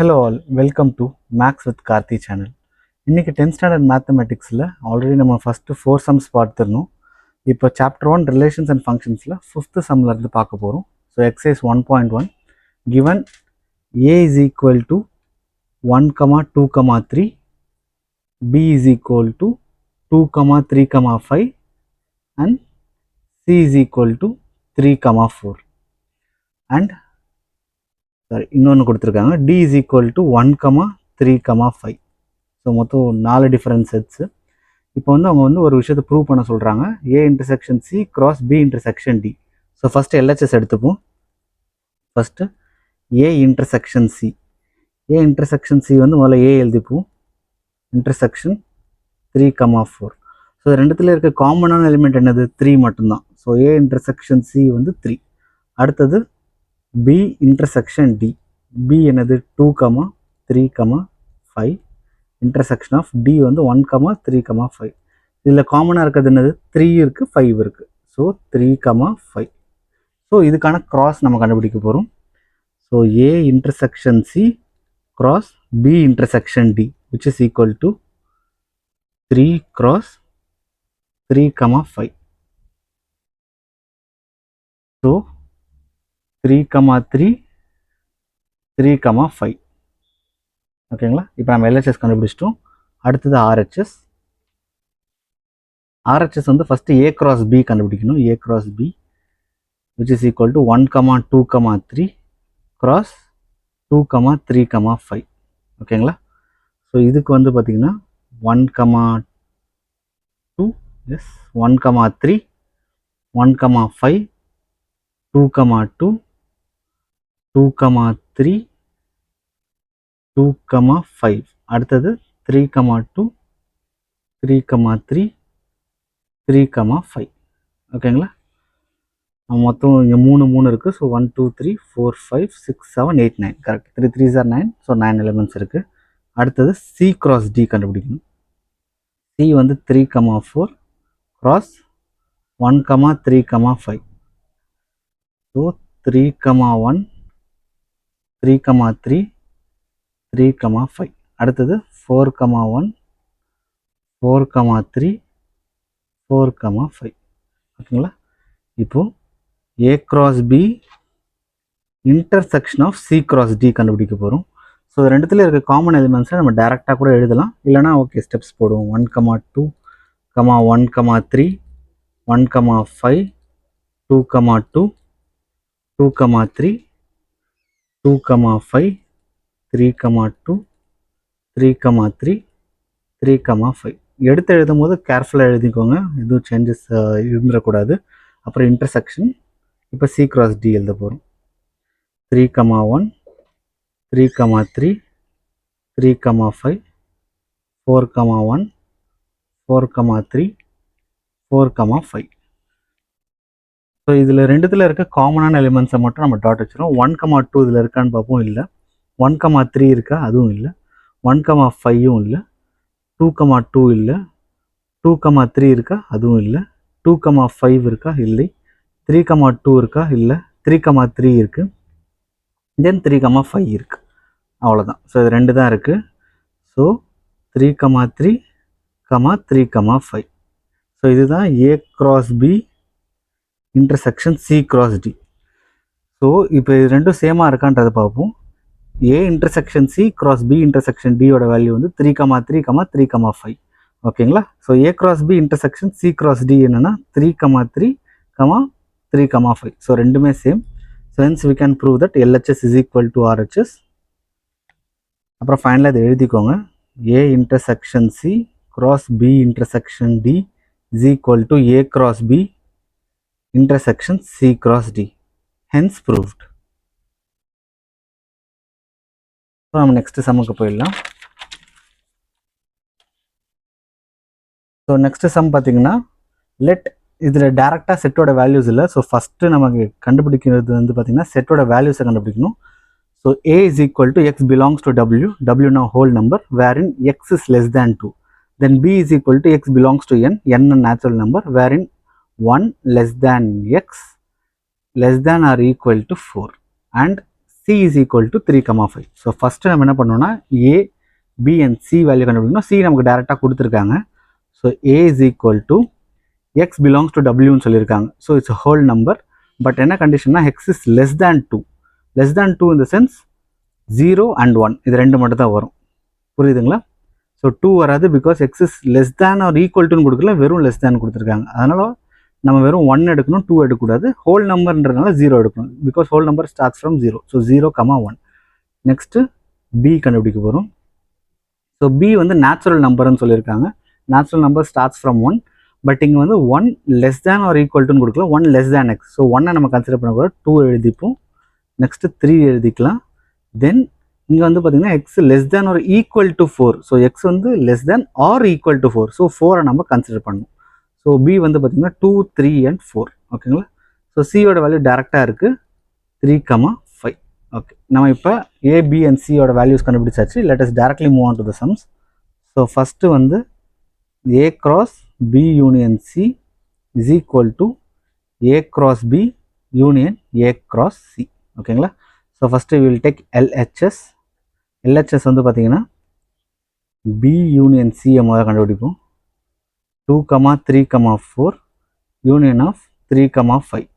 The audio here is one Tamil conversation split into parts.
Hello all, welcome to Max with Karthi channel. இன்னைக்கு 10th standard mathematicsல ஆல்ரெடி நம்ம ஃபர்ஸ்ட் 4 sums பார்த்துறோம். இப்போ chapter 1 relations and functionsல 5th sumல இருந்து பார்க்க போறோம். So exercise 1.1 given a is equal to 1, 2, 3, b is equal to 2, 3, 5 and c is equal to 3, 4 and இன்னொன்று கொடுத்துருக்காங்க d is equal to 1, 3, 5. So மொத்தம் 4 டிஃப்ரெண்ட் செட்ஸு. இப்போ அவங்க ஒரு விஷயத்தை ப்ரூவ் பண்ண சொல்கிறாங்க. a intersection c cross b intersection d. So first LHS எடுத்துப்போம். First a intersection c. a intersection c முதல்ல a எழுதிப்போம். இன்டர்செக்ஷன் 3, 4. ஸோ ரெண்டுத்துல இருக்க காமனான எலிமெண்ட் என்னது? 3 மட்டும்தான். So a intersection c 3. அடுத்தது b intersection d. b என்னது 2, 3, 5. intersection of d 1, 3, 5. இதில் காமனாக இருக்கிறது என்னது? 3 இருக்குது, 5 இருக்குது. ஸோ 3, 5. ஸோ இதுக்கான கிராஸ் நம்ம கண்டுபிடிக்க போகிறோம். So a intersection c cross b intersection d which is equal to 3 cross 3, 5. So 3, 3, 3, 5. ஓகேங்களா? இப்போ நம்ம LHS கண்டுபிடிச்சிட்டோம். அடுத்தது RHS. RHS first a cross b கண்டுபிடிக்கணும். a cross b which is equal to 1, 2, 3 cross 2, 3, 5. ஓகேங்களா? ஸோ இதுக்கு பார்த்தீங்கன்னா 1, 2 எஸ் 1, 3 1, 5 2, 2 2, 3 2, 5. அடுத்தது 3, 2 3, 3 3, 5. ஓகேங்களா? மொத்தம் இங்கே 3 இருக்குது. So 1, 2, 3, 4, 5, 6, 7, 8, 9. Correct. 3 3s are 9. So 9 elements இருக்குது. அடுத்தது c cross d கண்டுபிடிக்கணும். c 3, 4 cross 1, 3, 5. ஸோ 3, 1 3, 3 3, 5. அடுத்தது 4, 1 4, 3 4, 5. ஓகேங்களா? இப்போ a cross b intersection of c cross d கண்டுபிடிக்க போகிறோம். ஸோ ரெண்டுத்துல இருக்க காமன் எலிமெண்ட்ஸை நம்ம டேரெக்டாக கூட எழுதலாம். இல்லைனா ஓகே ஸ்டெப்ஸ் போடுவோம். 1, 2 1, 3 1, 5 2, 2 2, 3 2, 5 3, 2 3, 3 3, 5. எடுத்து எழுதும் போது கேர்ஃபுல்லாக எழுதிக்கோங்க, எதுவும் சேஞ்சஸ் இருந்துடக்கூடாது. அப்புறம் இன்டர்செக்ஷன். இப்போ c cross d எழுத போகிறோம். 3, 1 3, 3 3, 5 4, 1 4, 3 4, 5. ஸோ இதில் ரெண்டுத்தில் இருக்க காமனான எலிமெண்ட்ஸை மட்டும் நம்ம டாட் வச்சுருவோம். 1, 2 இதில் இருக்கான்னு பார்ப்போம். இல்லை. 1, 3 இருக்கா? அதுவும் இல்லை. 1, 5ம் இல்லை. 2, 2 இல்லை. 2, 3 இருக்கா? அதுவும் இல்லை. 2, 5 இருக்கா? இல்லை. 3, 2 இருக்கா? இல்லை. 3, 3 இருக்குது. தென் 3, 5 இருக்குது. அவ்வளோதான். ஸோ இது 2 தான் இருக்குது. ஸோ 3, 3 3, 5. ஸோ இதுதான் a cross b intersection c cross d. So இப்போ இது ரெண்டும் சேமாக இருக்கான்றதை பார்ப்போம். a intersection c cross b intersection d value 3, 3 3, 5. ஓகேங்களா? So a cross b intersection c cross d என்னன்னா 3, 3 3, 5. ஸோ ரெண்டுமே same. So hence we can prove that LHS is equal to RHS. அப்புறம் ஃபைனலாக இதை எழுதிக்கோங்க. a intersection c cross b intersection d is equal to a cross b intersection c cross d. Hence proved. So நம்ம நெக்ஸ்ட் சம்முக்கு போயிடலாம். ஸோ நெக்ஸ்ட் சம் பார்த்தீங்கன்னா லெட் இதில் டேரெக்டாக செட்டோட வேல்யூஸ் இல்லை. ஸோ ஃபஸ்ட்டு நமக்கு கண்டுபிடிக்கிறது பார்த்தீங்கன்னா செட்டோட வேல்யூஸை கண்டுபிடிக்கணும். So a is equal to x belongs to w, w now whole number wherein x is less than 2. Then b is equal to x belongs to n, n a natural number wherein 1 less than x less than or equal to 4 and C is equal to 3, 5. So first நம்ம என்ன பண்ணோம்னா A, B and C value கண்டுபிடிக்கணும். C நமக்கு டேரெக்டாக கொடுத்துருக்காங்க. So A is equal to X belongs to Wன்னு சொல்லியிருக்காங்க. So it's whole number. But என்ன கண்டிஷன்னா X is less than 2. less than 2 in the sense 0 and 1 இது ரெண்டு மட்டும் தான் வரும். புரியுதுங்களா? ஸோ 2 வராது because X is less than or equal to கொடுக்கல, வெறும் less than கொடுத்துருக்காங்க. அதனால் நம்ம வெறும் 1 எடுக்கணும், 2 எடுக்கக்கூடாது. ஹோல் நம்பர்ன்றதுனால 0 எடுக்கணும் because whole number starts from 0. So 0, 1. Next B கண்டுபிடிக்க போகிறோம். ஸோ B வந்து நேச்சுரல் நம்பர்னு சொல்லியிருக்காங்க. Natural number starts from 1. But இங்கே வந்து 1 less than or equal to கொடுக்கல, 1 less than X. ஸோ 1 நம்ம கன்சிடர் பண்ணக்கூடாது, 2 எழுதிப்போம். நெக்ஸ்ட்டு 3 எழுதிக்கலாம். தென் இங்கே வந்து பார்த்தீங்கன்னா X less than or equal to 4. So X வந்து less than or equal to 4. So 4 நம்ம கன்சிடர் பண்ணணும். ஸோ B வந்து பார்த்தீங்கன்னா 2, 3 and 4. ஓகேங்களா? ஸோ சியோட வேல்யூ டேரெக்டாக இருக்குது 3, 5. ஓகே, நம்ம இப்போ A, B and சியோட வேல்யூஸ் கண்டுபிடிச்சாச்சு. Let us directly move on to the sums. So first வந்து A cross B union C is equal to A cross B union A cross C. ஓகேங்களா? So first we will take LHS. LHS வந்து பார்த்தீங்கன்னா B union C முதல்ல கண்டுபிடிப்போம். 2, 3, 4 யூனியன் ஆஃப் 3, 5.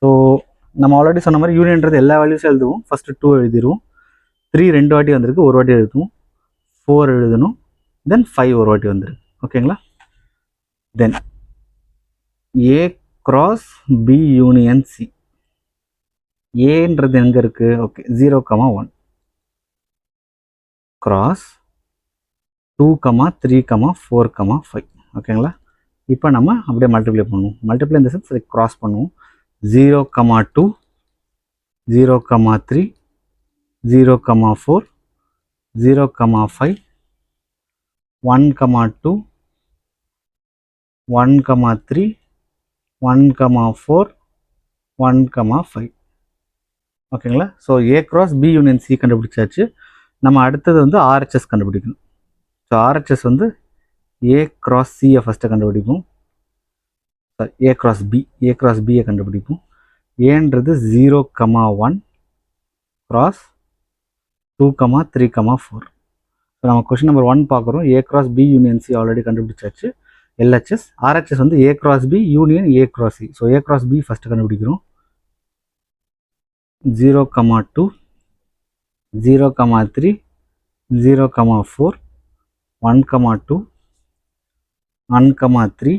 ஸோ நம்ம ஆல்ரெடி சொன்ன மாதிரி யூனியன்றது எல்லா வேல்யூஸும் எழுதுவோம். ஃபஸ்ட்டு 2 எழுதிடுவோம். 3 2 வாட்டி வந்திருக்கு, ஒரு வாட்டி எழுதுவோம். 4 எழுதணும். தென் 5 ஒரு வாட்டி வந்துருக்கு. ஓகேங்களா? தென் A cross B union C. ஏன்றது எங்கே இருக்குது? Okay, 0, 1 cross 2, 3, 4, 5. ஓகேங்களா? இப்போ நம்ம அப்படியே மல்டிப்ளை பண்ணுவோம். மல்டிப்ளை இந்த சென்ஸ் அதை க்ராஸ் பண்ணுவோம். 0, 2, 0, 3, 0, 4, 0, 5, 1, 2, 1, 3, 1, 4, 1, 5. ஓகேங்களா? So A cross B union C கண்டுபிடிச்சாச்சு. நம்ம அடுத்தது வந்து RHS கண்டுபிடிக்கணும். ஸோ RHS வந்து A cross C ஃபஸ்ட்டு கண்டுபிடிப்போம். சாரி, A cross B கண்டுபிடிப்போம். ஏன்றது 0, 1 cross 2, 3, 4. ஸோ நம்ம கொஷின் நம்பர் 1 பார்க்குறோம். A cross B union C already கண்டுபிடிச்சாச்சு. LHS. RHS வந்து A cross B union A cross C. So A cross B first கண்டுபிடிக்கிறோம். 0, 2, 0, 3, 0, 4, 1, 2, 1, 3,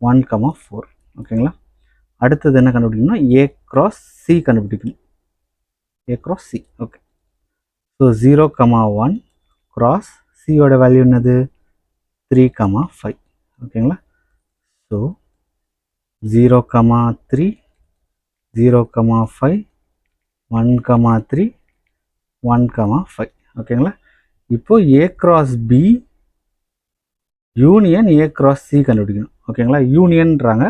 1, 4. ஓகேங்களா? அடுத்தது என்ன கண்டுபிடிக்கணும்னா A cross C கண்டுபிடிக்கணும். A cross C. Okay, so 0, 1 cross சியோட வேல்யூ என்னது? 3, 5. ஓகேங்களா? ஸோ 0, 3, 0, 5, 1, 3, 1, 5. ஓகேங்களா? இப்போ A cross B union A cross C கண்டுபிடிக்கணும். ஓகேங்களா? யூனியன்றாங்க.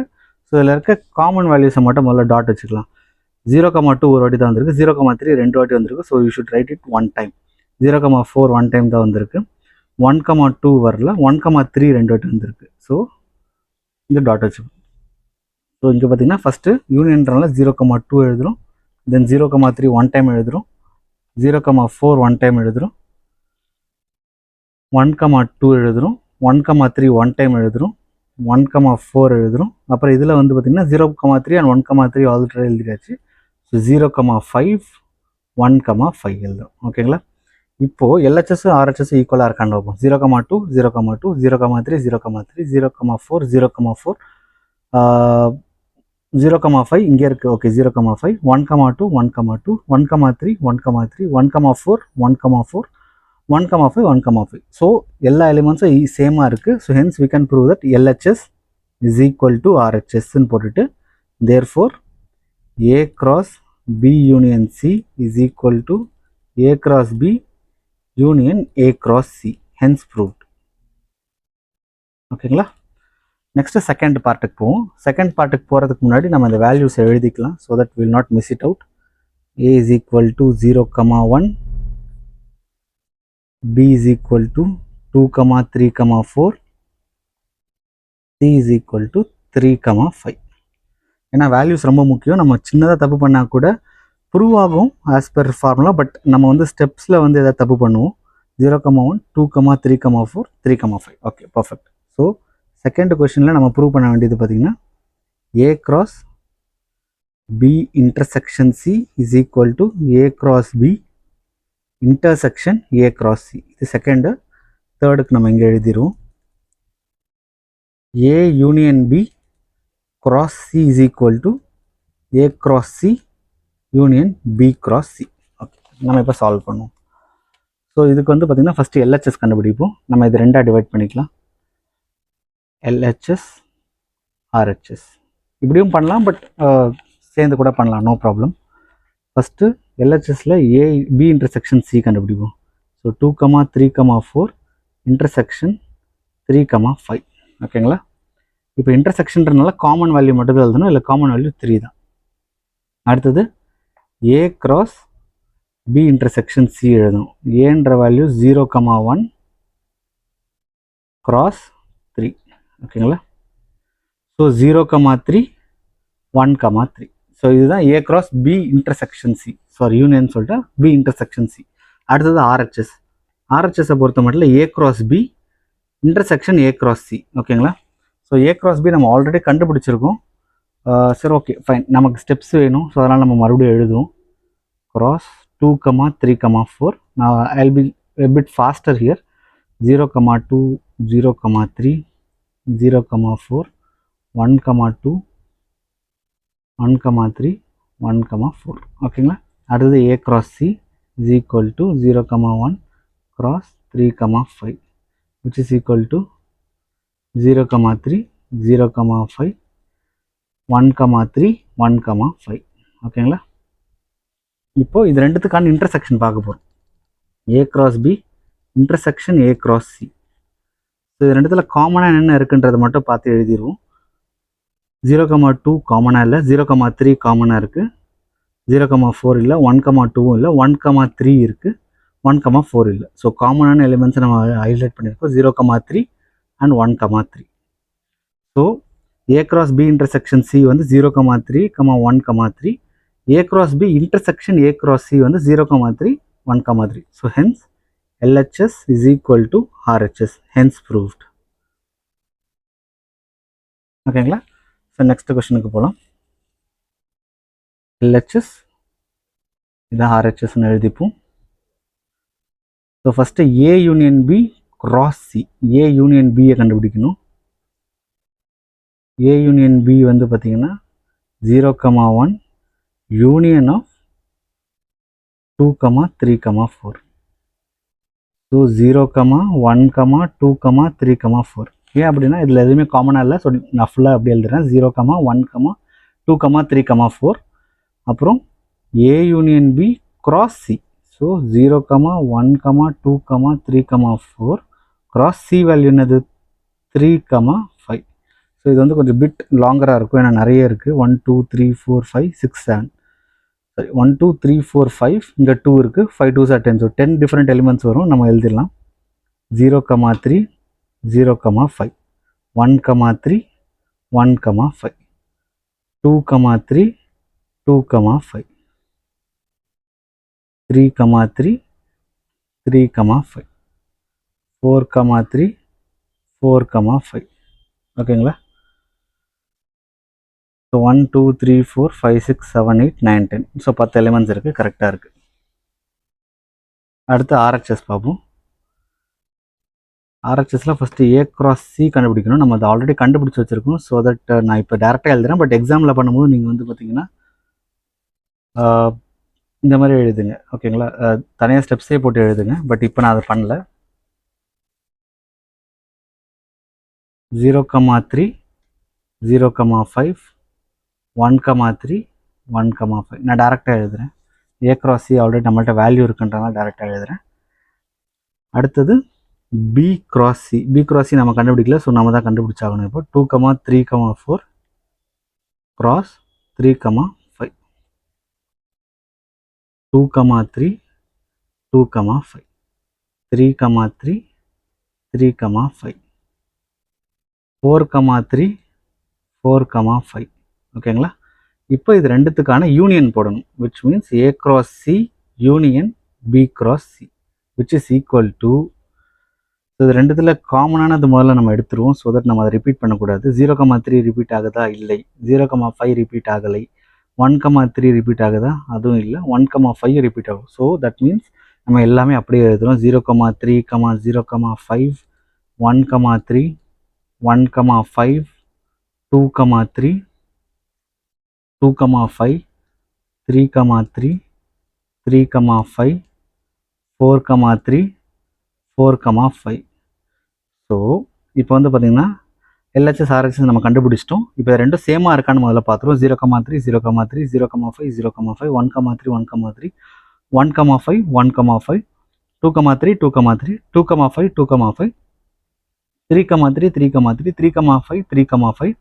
ஸோ இதில் இருக்க காமன் வேல்யூஸை மட்டும் முதல்ல டாட் வச்சுக்கலாம். 0, 2 ஒரு வாட்டி தான் வந்திருக்கு. 0, 3 2 வாட்டி வந்திருக்கு. So you should right it 1 time. 0, 4 1 time தான் வந்திருக்கு. 1, 2 வரல. 1, 3 2 வாட்டி வந்திருக்கு. ஸோ இந்த டாட் வச்சுக்கணும். ஸோ இங்கே பார்த்தீங்கன்னா ஃபஸ்ட்டு யூனியன்றனால 0, 2 எழுதுகிறோம். தென் 0, 3 1 டைம் எழுதுகிறோம். 0, 4 1 டைம் எழுதுகிறோம். 1, 2 எழுதுகிறோம். 1, 3 1 டைம் எழுதுகிறோம். 1, 4 எழுதுகிறோம். அப்புறம் இதில் வந்து பார்த்திங்கன்னா 0, 3 அண்ட் 1, 3 ஆல்ரெடி எழுதியாச்சு. ஸோ 0, 5 1, 5 எழுதுகிறோம். ஓகேங்களா? இப்போது LHS RHS ஈக்குவலாக இருக்கான்னு பார்ப்போம். 0, 2 0, 2 0, 3 0, 3 0, 4 0, 4 0, 5 இங்கே இருக்குது. ஓகே, 0, 5 1, 2 1, 2 1, 3 1, 3 1, 4 1, 4 1, 5 1, 5. ஸோ எல்லா எலிமெண்ட்ஸும் சேமாக இருக்குது. So hence we can prove that LHS is equal to RHSன்னு போட்டுட்டு therefore A cross B union C is equal to A cross B union A cross C. Hence proved. ஓகேங்களா? நெக்ஸ்ட்டு செகண்ட் பார்ட்டுக்கு போவோம். செகண்ட் பார்ட்டுக்கு போகிறதுக்கு முன்னாடி நம்ம இந்த வேல்யூஸ் எழுதிக்கலாம். So that will not miss it out. A is equal to 0, 1 B is equal to 2, 3, 4 C is equal to 3, 5. ஏன்னா வேல்யூஸ் ரொம்ப முக்கியம். நம்ம சின்னதாக தப்பு பண்ணால் கூட ப்ரூவ் ஆகும் ஆஸ் பர் ஃபார்முலா. பட் நம்ம வந்து ஸ்டெப்ஸில் வந்து எதாவது தப்பு பண்ணுவோம். 0,1 2,3,4 3,5. Okay perfect. ஸோ செகண்ட் கொஷனில் நம்ம ப்ரூவ் பண்ண வேண்டியது பார்த்திங்கன்னா A cross B intersection C is equal to A cross B intersection A cross C. இது செகண்டு. தேர்டுக்கு நம்ம இங்கே எழுதிடுவோம். A union B cross C is equal to A cross C union B cross C. Okay நம்ம இப்போ சால்வ் பண்ணுவோம். ஸோ இதுக்கு வந்து பார்த்திங்கன்னா ஃபஸ்ட்டு LHS கண்டுபிடிப்போம். நம்ம இது ரெண்டாக டிவைட் பண்ணிக்கலாம். LHS RHS இப்படியும் பண்ணலாம், பட் சேர்ந்து கூட பண்ணலாம், நோ ப்ராப்ளம். ஃபஸ்ட்டு LHSல B இன்டர்செக்ஷன் C கண்டுபிடிப்போம். ஸோ 2,3,4 இன்டர்செக்ஷன் 3,5. ஓகேங்களா? இப்போ இன்டர்செக்ஷன்றனால காமன் வேல்யூ மட்டும் தான் எழுதணும், இல்லை காமன் வேல்யூ 3 தான். அடுத்தது A cross B intersection C எழுதணும். ஏன்ற வேல்யூ 0,1 cross 3. ஓகேங்களா? ஸோ 0,3 1,3. ஸோ இதுதான் A cross B intersection C. Sorry union சொல்லிட்டு B இன்டர்செக்ஷன் C. அடுத்தது RHSஸை பொறுத்த மட்டும் A cross B intersection A cross C. ஓகேங்களா? ஸோ A cross B நம்ம ஆல்ரெடி கண்டுபிடிச்சிருக்கோம். சரி ஓகே ஃபைன். நமக்கு ஸ்டெப்ஸ் வேணும், ஸோ அதனால் நம்ம மறுபடியும் எழுதுவோம். cross 2,3,4. நான் I will be a bit faster here. 0,2 0,3 0,4 1,2 1,3 1,4. ஓகேங்களா? அடுத்தது A cross C is equal to 0,1 cross 3,5 which is equal to 0,3 0,5 1,3 1,5. ஓகேங்களா? இப்போ இது ரெண்டுத்துக்கான இன்டர்செக்ஷன் பார்க்க போகிறோம். A cross B intersection A cross C. So இது ரெண்டுத்தில் காமனாக என்ன இருக்குன்றதை மட்டும் பார்த்து எழுதிடுவோம். 0,2 காமனாக இல்லை, 0,3 காமனாக இருக்குது, 0,4 இல்லை, 1,2 இல்லை, 1,3 இருக்குது, 1,4 இல்லை. ஸோ காமனான எலிமெண்ட்ஸை நம்ம ஹைலைட் பண்ணியிருக்கோம், 0,3 and 1,3. So A cross B intersection C வந்து 0,3, 1,3. A cross B intersection A cross C வந்து 0,3 1,3. So hence LHS is equal to RHS, hence proved. ஓகேங்களா? ஸோ நெக்ஸ்ட் கொஸ்டினுக்கு போகலாம். LHS இதான் RHSன்னு எழுதிப்போம். So first A union B cross C. A union Bயை கண்டுபிடிக்கணும். A யூனியன் B வந்து பார்த்தீங்கன்னா 0,1 யூனியன் ஆஃப் 2,3,4. ஸோ 0,1, 2, 3,4. ஏன் அப்படின்னா இதில் எதுவுமே காமனாக இல்லை. ஸோ நான் ஃபுல்லாக அப்படி எழுதுறேன். 0,1, 2, 3,4. அப்புறம் A union B cross C. So 0,1, 2, 3,4 cross C value என்னது 3,5. ஸோ இது வந்து கொஞ்சம் பிட் லாங்கராக இருக்கும், ஏன்னா நிறைய இருக்குது. 1 2 3 4 5 6 7. சரி 1 2 3 4 5, இங்கே 2 இருக்குது, 5 2s are 10. So 10 different elements வரும், நம்ம எழுதிடலாம். 0,3 0,5 1,3 1,5 2,3 2,5 3,3 3,5 4,3 4,5. ஓகேங்களா? ஸோ 1 2 3 4 5 6 7 8 9 10. ஸோ 10 எலிமெண்ட்ஸ் இருக்குது, கரெக்டாக இருக்குது. அடுத்து RHS பார்ப்போம். RHSல ஃபஸ்ட்டு A cross C கண்டுபிடிக்கணும். நம்ம அதை ஆல்ரெடி கண்டுபிடிச்சி வச்சுருக்கோம். ஸோ தட் நான் இப்போ டேரெக்டாக எழுதுறேன். பட் எக்ஸாமில் பண்ணும்போது நீங்கள் வந்து பார்த்தீங்கன்னா இந்த மாதிரி எழுதுங்க. ஓகேங்களா? தனியாக ஸ்டெப்ஸே போட்டு எழுதுங்க. பட் இப்போ நான் அதை பண்ணல. 0,3 0,5 1,3 1,5. நான் டேரெக்டாக எழுதுகிறேன். A cross C ஆல்ரெடி நம்மள்ட்ட வேல்யூ இருக்குன்றனால டேரெக்டாக எழுதுகிறேன். அடுத்தது B cross C. B cross C நம்ம கண்டுபிடிக்கல, ஸோ நம்ம தான் கண்டுபிடிச்சாகணும். இப்போ 2,3,4 cross 3,5 2,3 2,5 3,3 3,5 4,3 4,5. ஓகேங்களா? இப்போ இது ரெண்டுத்துக்கான யூனியன் போடணும், which means A cross C union B cross C, which is equal to, இது ரெண்டுத்தில் காமனானது முதல்ல நம்ம எடுத்துருவோம், ஸோ தட் நம்ம அதை ரிப்பீட் பண்ணக்கூடாது. 0,3 ரிப்பீட் ஆகுதா? இல்லை. 0,5 ரிப்பீட் ஆகலை. 1,3 ரிப்பீட் ஆகுதா? அதுவும் இல்லை. 1,5 ரிப்பீட் ஆகும். ஸோ தட் மீன்ஸ் நம்ம எல்லாமே அப்படியே எழுதுகிறோம். 0,3, 0,5, 1,3, 1,5, 2,3, 2,5, 3,3, 3,5, 4,3, 4,5. ஸோ இப்போ வந்து பார்த்தீங்கன்னா LHS RHS நம்ம கண்டுபிடிச்சிட்டோம். இப்போ ரெண்டும் சேமாக இருக்கான்னு முதல்ல பார்த்துருவோம். 0,3, 0,3, 0,5, 0,5, 1,3, 1,3, 1,5, 1,5, 2,3, 2,3, 2,5, 2,5, 3,3, 3,3, 3,5, 3,5,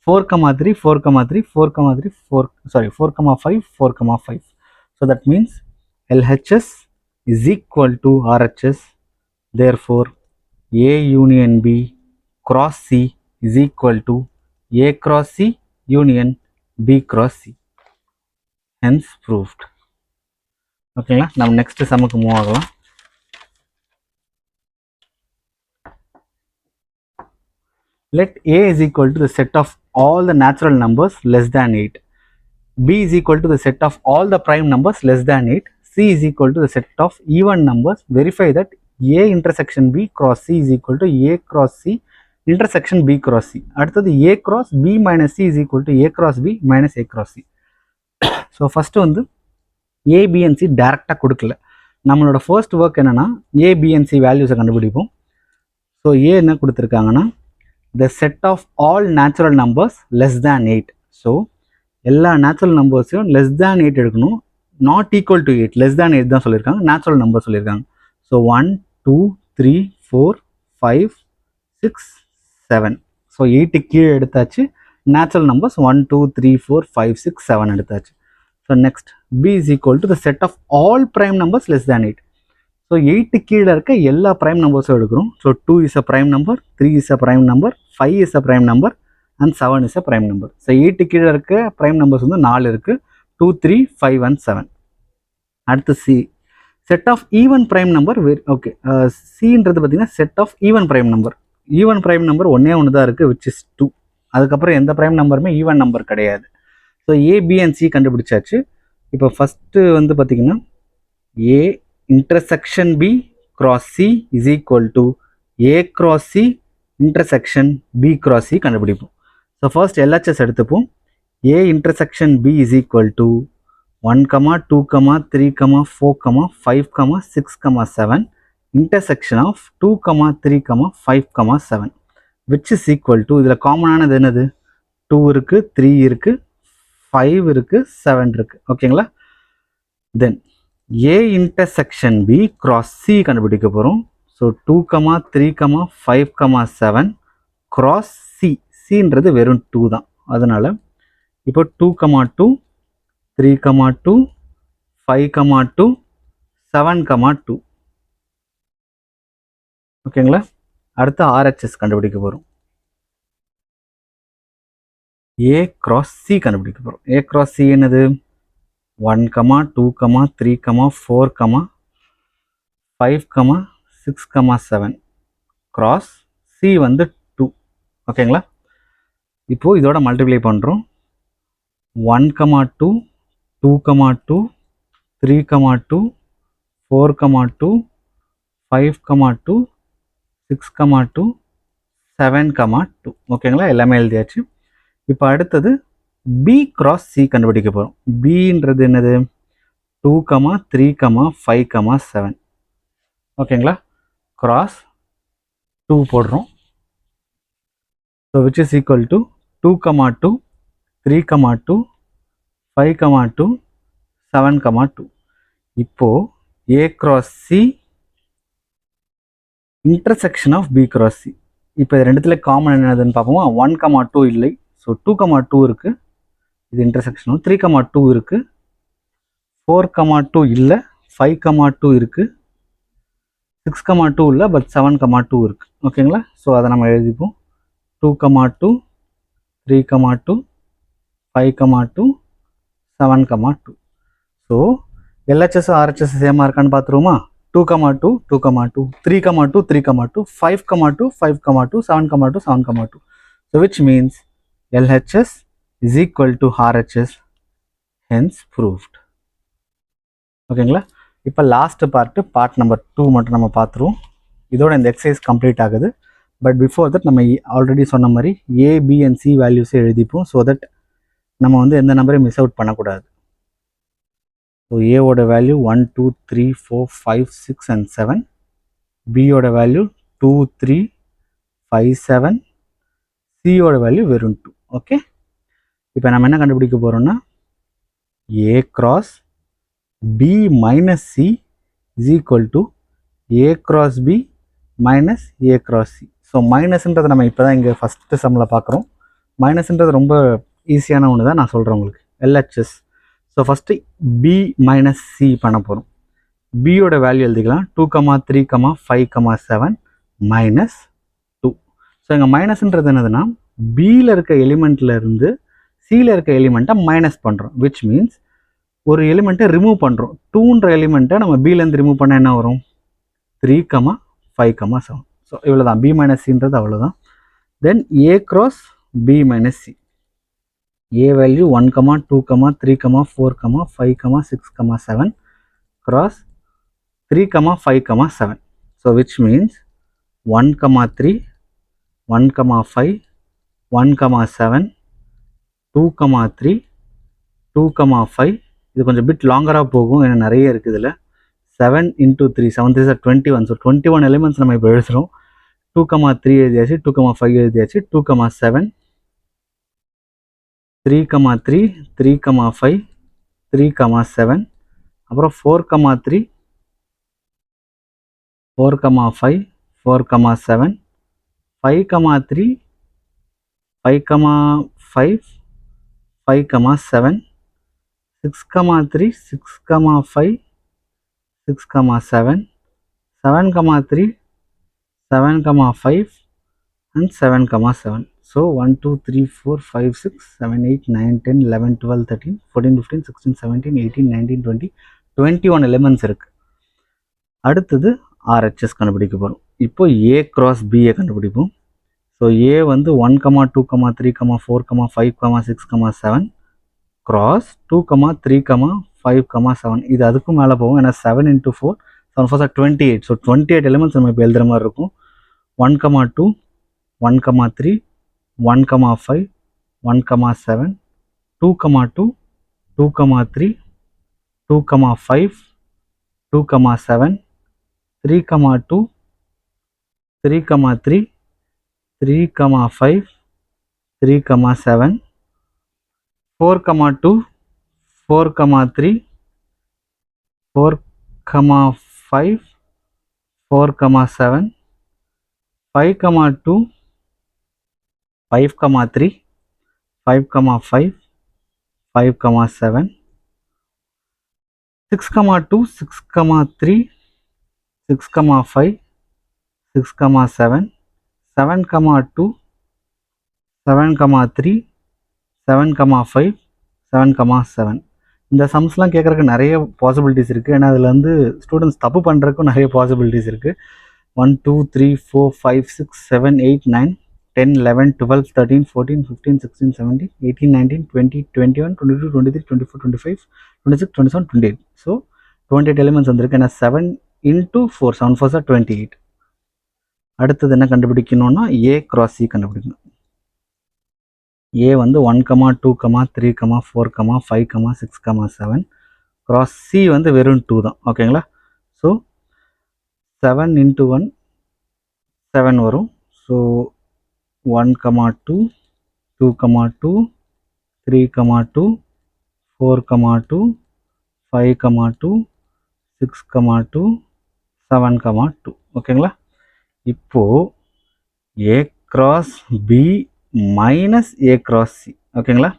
4,3, 4,3, 4,3, 4,5, 4,5. So that means LHS is equal to RHS. Therefore, A union B cross C is equal to A cross C union B cross C. Hence proved. Okay, now next சம்முக்கு மூவ் ஆகலாம். Let A is equal to the set of all the natural numbers less than 8. B is equal to the set of all the prime numbers less than 8. C is equal to the set of even numbers. Verify that A intersection B cross C is equal to A cross C intersection B cross C. அடுத்தது A cross B minus C is equal to A cross B minus A cross C. So first வந்து A, B and C டேரெக்டாக கொடுக்கல. நம்மளோட ஃபர்ஸ்ட் ஒர்க் என்னென்னா A, B and C வேல்யூஸை கண்டுபிடிப்போம். ஸோ A என்ன கொடுத்துருக்காங்கன்னா the set of all natural numbers less than 8. So எல்லா நேச்சுரல் நம்பர்ஸையும் less than 8 எடுக்கணும். not equal to 8, less than 8 தான் சொல்லியிருக்காங்க. நேச்சுரல் நம்பர் சொல்லியிருக்காங்க. ஸோ 1, 2, 3, 4, 5, 6, 7. ஸோ 8 கீழே எடுத்தாச்சு. நேச்சுரல் நம்பர்ஸ் 1, 2, 3, 4, 5, 6, 7 எடுத்தாச்சு. So next B is equal to the set of all prime numbers less than 8. So 8 கீழே இருக்க எல்லா ப்ரைம் நம்பர்ஸும் எடுக்கிறோம். So 2 is a prime number, 3 is a prime number, 5 is a prime number and 7 is a prime number. So 8 கீழே இருக்க ப்ரைம் நம்பர்ஸ் வந்து 4 இருக்குது. 2, 3, 5 and 7. அடுத்து C, set of even prime number. Okay, Cன்றது பார்த்தீங்கன்னா set of even prime number. Even prime number ஒன்றே ஒன்று தான் இருக்குது, which is 2. அதுக்கப்புறம் எந்த ப்ரைம் நம்பருமே ஈவன் நம்பர் கிடையாது. So A, B and C கண்டுபிடிச்சாச்சு. இப்போ ஃபஸ்ட்டு வந்து பார்த்திங்கன்னா A intersection B cross C is equal to A cross C intersection B cross C கண்டுபிடிப்போம். ஸோ ஃபர்ஸ்ட் LHS எடுத்துப்போம். A intersection B is equal to 1, 2, 3, 4, 5, 6, 7 intersection of 2, 3, 5, 7, which is equal to, இதில் காமனானது என்னது? 2 இருக்குது, 3 இருக்குது, 5 இருக்குது, 7 இருக்குது. ஓகேங்களா? தென் A intersection B cross C கண்டுபிடிக்க போகிறோம். So 2, 3, 5, 7 cross C. Cன்றது வெறும் 2 தான். அதனால் இப்போ 2, 2, 3, 2, 5, 2, 7, 2. ஓகேங்களா? அடுத்து RHS கண்டுபிடிக்க போகிறோம். A cross C கண்டுபிடிக்க போகிறோம். A cross C என்னது? 1, 2, 3, 4, 5, 6, 7 cross C வந்து 2. ஓகேங்களா? இப்போது இதோட மல்டிப்ளை பண்ணுறோம். 1, 2, 2, 2, 3, 2, 4, 2, 5, 2, 6, 2, 7, 2. ஓகேங்களா? எல்லாமே எழுதியாச்சு. இப்போ அடுத்தது B cross C கண்டுபிடிக்க போகிறோம். Bன்றது என்னது? 2, 3, 5, 7. ஓகேங்களா? cross 2 போடுறோம். So which is equal to 2, 2, 3, 2, 5, 2, 7, 2. இப்போது A cross C intersection of B cross C. இப்போ இது ரெண்டுத்துல காமன் என்னதுன்னு பார்ப்போம். 1, 2 இல்லை. ஸோ 2, 2 இருக்குது. இது இன்டர்செக்ஷனும். 3, 2 இருக்குது. 4, 2 இல்லை. 5, 2 இருக்குது. 6, 2 இல்லை. பட் 7, 2 இருக்குது. ஓகேங்களா? ஸோ அதை நம்ம எழுதிப்போம். 2, 2, 3, 2, 5, 2, 7,2. ஸோ LHS RHS சேமாக இருக்கான்னு பார்த்துருவோமா? 2,2 2,2 3,2 3,2 5,2 5,2 7,2 7,2. So which means LHS is equal to RHS, hence proved. ஓகேங்களா? இப்போ லாஸ்ட் பார்ட் நம்பர் 2 மட்டும் நம்ம பார்த்துருவோம். இதோட இந்த எக்ஸசைஸ் கம்ப்ளீட் ஆகுது. பட் பிஃபோர் தட் நம்ம ஆல்ரெடி சொன்ன மாதிரி A, B and C வேல்யூஸை எழுதிப்போம். ஸோ தட் நம்ம வந்து எந்த நம்பரையும் மிஸ் அவுட் பண்ணக்கூடாது. ஸோ ஏவோட வேல்யூ 1 2 3 4 5 6 and 7. பியோட வேல்யூ 2 3 5 7. சியோட வேல்யூ வெறும் 2. ஓகே, இப்போ நம்ம என்ன கண்டுபிடிக்க போகிறோம்னா A cross B minus C is equal to A cross B minus A cross C. So மைனஸ்ன்றதை நம்ம இப்போ தான் இங்கே ஃபஸ்ட்டு சம்மில் பார்க்குறோம். மைனஸ்ன்றது ரொம்ப ஈஸியான ஒன்று தான், நான் சொல்கிறேன் உங்களுக்கு. LHS. So first B minus C பண்ண போகிறோம். பியோட வேல்யூ எழுதிக்கலாம் 2, 3, 5, 7 மைனஸ் 2. ஸோ இங்கே மைனஸ்ன்றது என்னதுன்னா பியில் இருக்க எலிமெண்ட்டில் இருந்து சியில் இருக்க எலிமெண்ட்டை மைனஸ் பண்ணுறோம். விச் மீன்ஸ் ஒரு எலிமெண்ட்டை ரிமூவ் பண்ணுறோம். 2ன்ற எலிமெண்ட்டை நம்ம பிலேருந்து ரிமூவ் பண்ணால் என்ன வரும்? 3, 5, 7. ஸோ இவ்வளோ தான். B மைனஸ் சின்றது அவ்வளோதான். தென் A cross B minus C. A value 1, 2, 3, 4, 5, 6, 7 cross 3, 5, 7. So which means 1, 3, 1, 5, 1, 7, 2, 3, 2, 5. இது கொஞ்சம் பிட் லாங்கராக போகும், ஏன்னா நிறைய இருக்குது இதில். 7 into 3, 7 3 are 21. ஸோ 21 எலிமெண்ட்ஸ் நம்ம இப்போ எழுதுகிறோம். 2, 3 எழுதியாச்சு, 2, 5 எழுதியாச்சு, 2, 7, 3, 3, 3, 5, 3, 7, அப்புறம் 4, 3, 4, 5, 4, 7, 5, 3, 5, 5, 5, 7, 6, 3, 6, 5, 6, 7, 7, 3, 7, 5 and 7, 7. So 1, 2, 3, 4, 5, 6, 7, 8, 9, 10, 11, 12, 13, 14, 15, 16, 17, 18, 19, 20, 21 எலிமெண்ட்ஸ் இருக்கு. அடுத்தது RHS கண்டுபிடிக்க போகிறோம். இப்போ A cross B கண்டுபிடிப்போம். ஸோ A வந்து 1, 2, 3, 4, 5, 6, 7 cross 2, 3, 5, 7. இது அதுக்கும் மேலே போகும், ஏன்னா 7 into 4, 7 4 are 28. ஸோ 28 எலிமெண்ட்ஸ் நம்ம இப்போ எழுதுகிற மாதிரி இருக்கும். 1, 2, 1, 3, 1, 5, 1, 7, 2, 2, 2, 3, 2, 5, 2, 7, 3, 2, 3, 3, 3, 5, 3, 7, 4, 2, 4, 3, 4, 5, 4, 7, 5, 2, 5, 3, 5, 5, 5, 7, 6, 2, 6, 3, 6, 5, 6, 7, 7, 2, 7, 3, 7, 5, 7, 7. இந்த சம்ஸ்லாம் கேட்குறதுக்கு நிறைய பாசிபிலிட்டிஸ் இருக்குது. ஏன்னா அதில் வந்து ஸ்டூடெண்ட்ஸ் தப்பு பண்ணுறதுக்கும் நிறைய பாசிபிலிட்டிஸ் இருக்குது. 1, 2, 3, 4, 5, 6, 7, 8, 9, 10, 11, 12, 13, 14, 15, 16, 17, 18, 19, 20, 21, 22, 23, 24, 25, 26, 27, 28. ஸோ 28 எலிமெண்ட்ஸ் வந்திருக்கு. ஏன்னா 7 into 4, 7 4 are 28. அடுத்தது என்ன கண்டுபிடிக்கணும்னா A cross C கண்டுபிடிக்கணும். A வந்து 1, 2, 3, 4, 5, 6, 7 cross C வந்து வெறும் 2 தான். ஓகேங்களா? ஸோ 7 into 1 7 வரும். ஸோ 1, 2, 2, 2, 3, 2, 4, 2, 5, 2, 6, 2, 7, 2. ஓகேங்களா? இப்போ A cross B minus A cross C. ஓகேங்களா?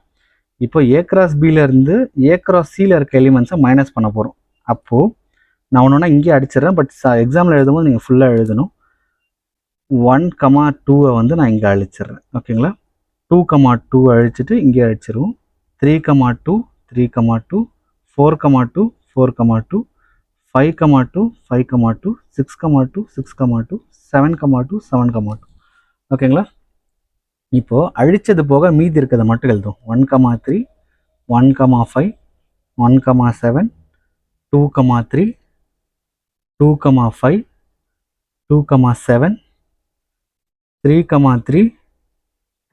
இப்போ A cross Bலேருந்து A cross Cயில் இருக்க எலிமெண்ட்ஸை மைனஸ் பண்ண போகிறோம். அப்போது நான் ஒன்று இங்கே அடிச்சிடறேன். பட் எக்ஸாமில் எழுதும்போது நீங்கள் ஃபுல்லாக எழுதணும். 1, 2 வந்து நான் இங்கே அழிச்சிட்றேன். ஓகேங்களா? 2, 2 அழிச்சிட்டு இங்கே அழிச்சிருவோம். 3, 2, 3, 2, 4, 2, 4, 2, 5, 2, 5, 2, 6, 2, 6, 2, 7, 2, 7, 2. ஓகேங்களா? இப்போ அழிச்சது போக மீதி இருக்கிறத மட்டும் எழுதும். 1, 3, 1, 5, 1, 7, 2, 3, 2, 5, 2, 7, 3, 3,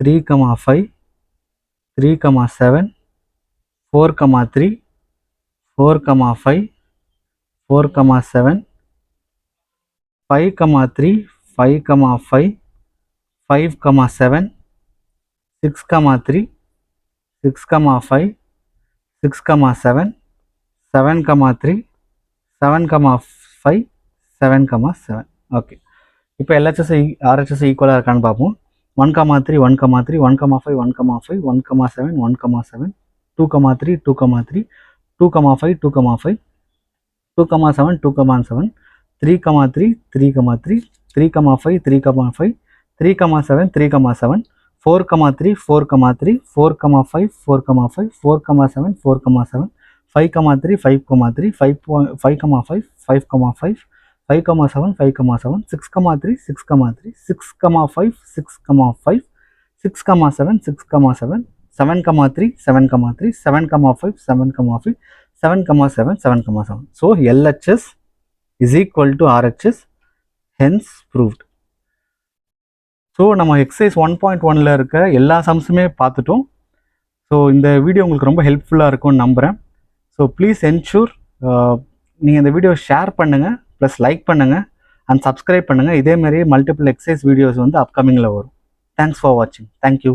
3, 5, 3, 7, 4, 3, 4, 5, 4, 7, 5, 3, 5, 5, 5, 7, 6, 3, 6, 5, 6, 7, 7, 3, 7, 5, 7, 7. ஓகே. இப்போ LHS RHS ஈக்குவலாக இருக்கான்னு பார்ப்போம். 1, 3, 1, 3, 1, 5, 1, 5, 1, 7, 1, 7, 2, 3, 2, 3, 2, 5, 2, 5, 2, 7, 2, 7, 3, 3, 3, 3, 3, 5, 3, 5, 3, 7, 3, 7, 4, 3, 4, 3, 4, 5, 4, 5, 4, 7, 4, 7, 5, 3, 5, 3, 5, 5, 5, 5, 5, 5, 7, 5, 7, 6, 3, 6, 3, 6, 5, 6, 5, 6, 7, 6, 7, 7, 3, 7, 3, 7, 5, 7, 5, 7, 7, 7, 7. So LHS is equal to RHS, hence proved. So நம்ம எக்ஸசைஸ் 1.1ல் இருக்க எல்லா சம்ஸுமே பார்த்துட்டோம். ஸோ இந்த வீடியோ உங்களுக்கு ரொம்ப ஹெல்ப்ஃபுல்லாக இருக்கும்னு நம்புகிறேன். ஸோ ப்ளீஸ் என்ஷூர் நீங்கள் இந்த வீடியோ ஷேர் பண்ணுங்கள், ப்ளஸ் லைக் பண்ணுங்கள் அண்ட் சப்ஸ்கிரைப் பண்ணுங்கள். இதேமாரி மல்டிபிள் எக்ஸசைஸ் வீடியோஸ் வந்து அப்கமிங்கில் வரும். தேங்க்ஸ் ஃபார் வாட்சிங். தேங்க்யூ.